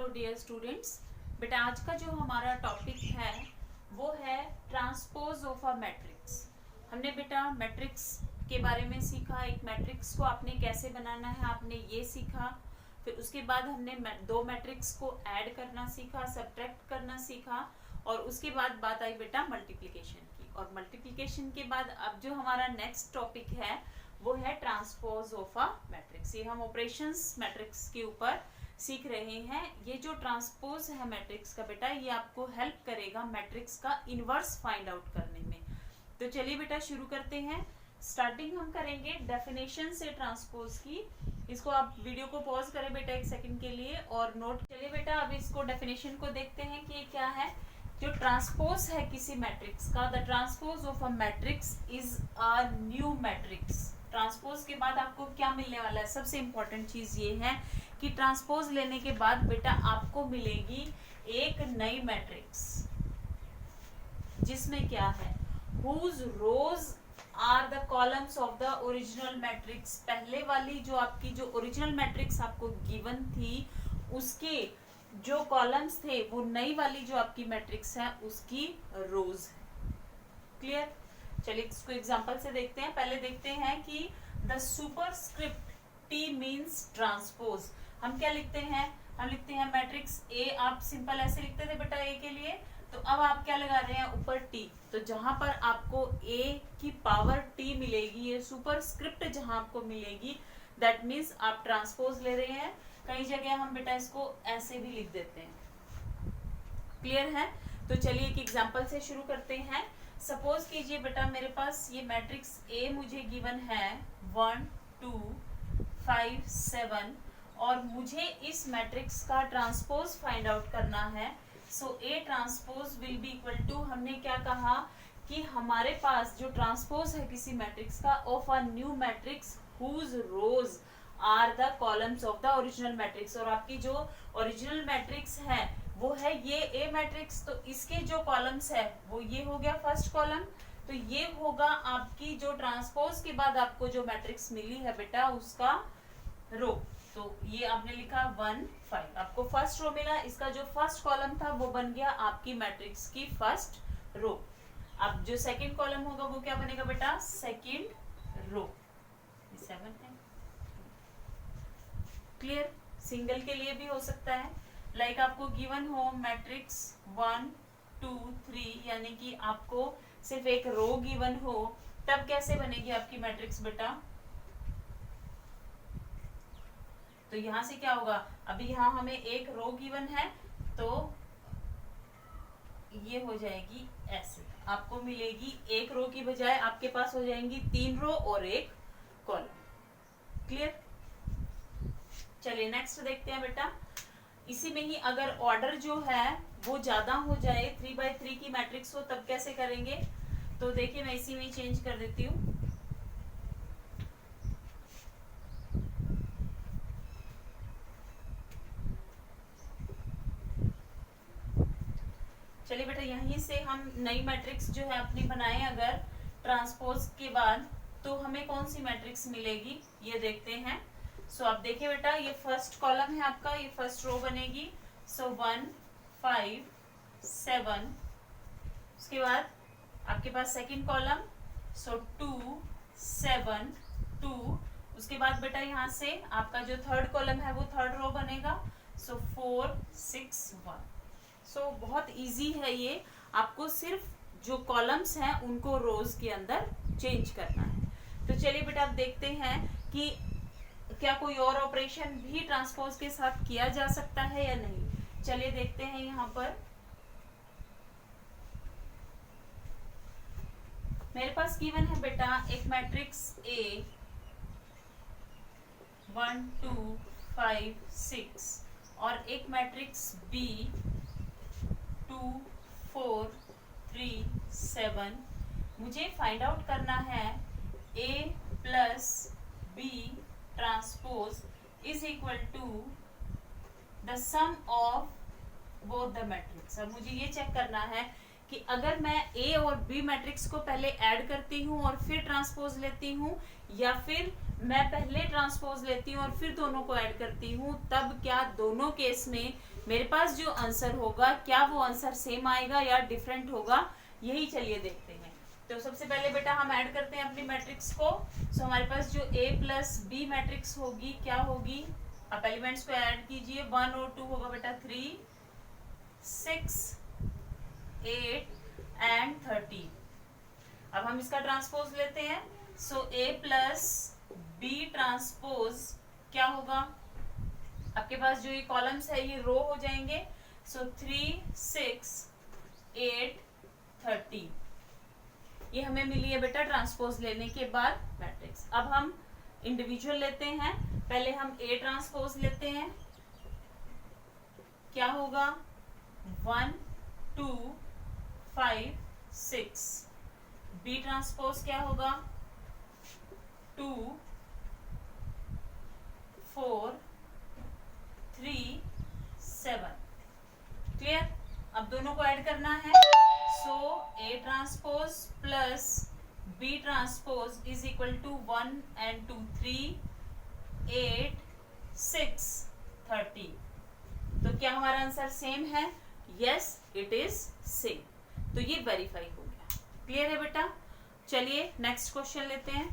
Hello dear students. बेटा आज का जो हमारा टॉपिक है वो है ट्रांसपोज ऑफ अ मैट्रिक्स। हमने बेटा मैट्रिक्स के बारे में सीखा, एक मैट्रिक्स को आपने कैसे बनाना है आपने ये सीखा। फिर उसके बाद हमने दो मैट्रिक्स को ऐड करना सीखा, सब्ट्रैक्ट करना सीखा, और उसके बाद बात आई बेटा मल्टीप्लिकेशन की। और मल्टीप्लिकेशन के बाद अब जो हमारा नेक्स्ट टॉपिक है वो है ट्रांसपोज ऑफ अ मैट्रिक्स। ये हम ऑपरेशंस मैट्रिक्स के ऊपर सीख रहे हैं। ये जो ट्रांसपोज है मैट्रिक्स का बेटा, ये आपको हेल्प करेगा मैट्रिक्स का इनवर्स फाइंड आउट करने में। तो चलिए बेटा शुरू करते हैं। स्टार्टिंग हम करेंगे डेफिनेशन से ट्रांसपोज की। इसको आप वीडियो को पॉज करें बेटा एक सेकंड के लिए और नोट। चलिए बेटा अब इसको डेफिनेशन को देखते हैं कि ये क्या है। जो ट्रांसपोज है किसी मैट्रिक्स का, the transpose of a matrix is a new matrix. Transpose के बाद आपको क्या मिलने वाला है, सबसे इंपॉर्टेंट चीज ये है कि ट्रांसपोज लेने के बाद बेटा आपको मिलेगी एक नई मैट्रिक्स जिसमें क्या है, whose rows are the columns of the original matrix। पहले वाली जो आपकी जो ओरिजिनल मैट्रिक्स आपको गिवन थी उसके जो कॉलम्स थे वो नई वाली जो आपकी मैट्रिक्स है उसकी रोज है। क्लियर। चलिए इसको एग्जांपल से देखते हैं। पहले देखते हैं कि the superscript T means transpose. हम क्या लिखते हैं, हम लिखते हैं मैट्रिक्स ए। आप सिंपल ऐसे लिखते थे बेटा ए के लिए, तो अब आप क्या लगा रहे हैं ऊपर टी। तो जहां पर आपको ए की पावर टी मिलेगी, ये सुपरस्क्रिप्ट जहां आपको मिलेगी, दैट मीन्स आप ट्रांसपोज ले रहे हैं। कई जगह हम बेटा इसको ऐसे भी लिख देते हैं। क्लियर है। तो चलिए एक एग्जांपल से शुरू करते हैं। सपोज कीजिए बेटा मेरे पास ये मैट्रिक्स ए मुझे गिवन है 1 2 5 7 और मुझे इस मैट्रिक्स का ट्रांसपोज फाइंड आउट करना है। So A transpose will be equal to, हमने क्या कहा कि हमारे पास जो ट्रांसपोज है किसी मैट्रिक्स का of a new matrix whose rows are the columns of the original matrix. और आपकी जो ओरिजिनल मैट्रिक्स है वो है ये ए मैट्रिक्स, तो इसके जो कॉलम्स है वो ये हो गया फर्स्ट कॉलम। तो ये होगा आपकी जो ट्रांसपोज के बाद आपको जो मैट्रिक्स मिली है बेटा उसका रो। तो ये आपने लिखा 1 5, आपको फर्स्ट रो मिला, इसका जो फर्स्ट कॉलम था वो बन गया आपकी मैट्रिक्स की फर्स्ट रो। अब जो सेकंड कॉलम होगा वो क्या बनेगा बेटा, सेकंड रो। 7 है। क्लियर। सिंगल के लिए भी हो सकता है, लाइक आपको गिवन हो मैट्रिक्स 1 2 3, यानी कि आपको सिर्फ एक रो गिवन हो, तब कैसे बनेगी आपकी मैट्रिक्स बेटा। तो यहां से क्या होगा, अभी यहां हमें एक रो गिवन है तो ये हो जाएगी ऐसे, आपको मिलेगी एक रो की बजाय आपके पास हो जाएंगी 3 रो और एक कॉलम। क्लियर। चलिए नेक्स्ट देखते हैं बेटा। इसी में ही अगर ऑर्डर जो है वो ज्यादा हो जाए, 3 by 3 की मैट्रिक्स हो, तब कैसे करेंगे। तो देखिए मैं इसी में ही चेंज कर देती हूँ। चलिए बेटा यहीं से हम नई मैट्रिक्स जो है अपनी बनाए अगर ट्रांसपोज के बाद, तो हमें कौन सी मैट्रिक्स मिलेगी ये देखते हैं। सो आप देखिए बेटा ये फर्स्ट कॉलम है आपका, ये फर्स्ट रो बनेगी। सो 1 5 7, उसके बाद आपके पास सेकंड कॉलम, सो 2 7 2, उसके बाद बेटा यहाँ से आपका जो थर्ड कॉलम है वो थर्ड रो बनेगा। सो 4 6 1। सो बहुत इजी है ये, आपको सिर्फ जो कॉलम्स हैं उनको रोज के अंदर चेंज करना है। तो चलिए बेटा आप देखते हैं कि क्या कोई और ऑपरेशन भी ट्रांसपोज के साथ किया जा सकता है या नहीं। चलिए देखते हैं यहाँ पर। मेरे पास गिवन है बेटा एक मैट्रिक्स ए 1 2 5 6 और एक मैट्रिक्स बी 2 4 3 7। मुझे फाइंड आउट करना है A plus B transpose is equal to the sum of both the matrix. अब मुझे ये चेक करना है कि अगर मैं ए और बी मैट्रिक्स को पहले ऐड करती हूँ और फिर ट्रांसपोज लेती हूँ, या फिर मैं पहले ट्रांसपोज लेती हूँ और फिर दोनों को ऐड करती हूँ, तब क्या दोनों केस में मेरे पास जो आंसर होगा क्या वो आंसर सेम आएगा या डिफरेंट होगा, यही चलिए देखते हैं। तो सबसे पहले बेटा हम ऐड करते हैं अपनी मैट्रिक्स को। सो हमारे पास जो A प्लस बी मैट्रिक्स होगी क्या होगी, आप एलिमेंट्स को ऐड कीजिए। 1 और 2 होगा बेटा 3, 6, 8 एंड 30। अब हम इसका ट्रांसपोज लेते हैं। सो A प्लस बी ट्रांसपोज क्या होगा, आपके पास जो ये कॉलम्स है ये रो हो जाएंगे। सो 3, 6, 8, 30 ये हमें मिली है बेटा ट्रांसपोज लेने के बाद मैट्रिक्स। अब हम इंडिविजुअल लेते हैं। पहले हम A ट्रांसपोज लेते हैं, क्या होगा 1, 2, 5, 6। B ट्रांसपोज क्या होगा 2, 4, 3, 7। क्लियर। अब दोनों को ऐड करना है। So A transpose plus B transpose is equal to 1 and 2, 3, 8, 6, 30। तो क्या हमारा आंसर सेम है? Yes it is same. तो ये वेरीफाई हो गया। क्लियर है बेटा। चलिए नेक्स्ट क्वेश्चन लेते हैं।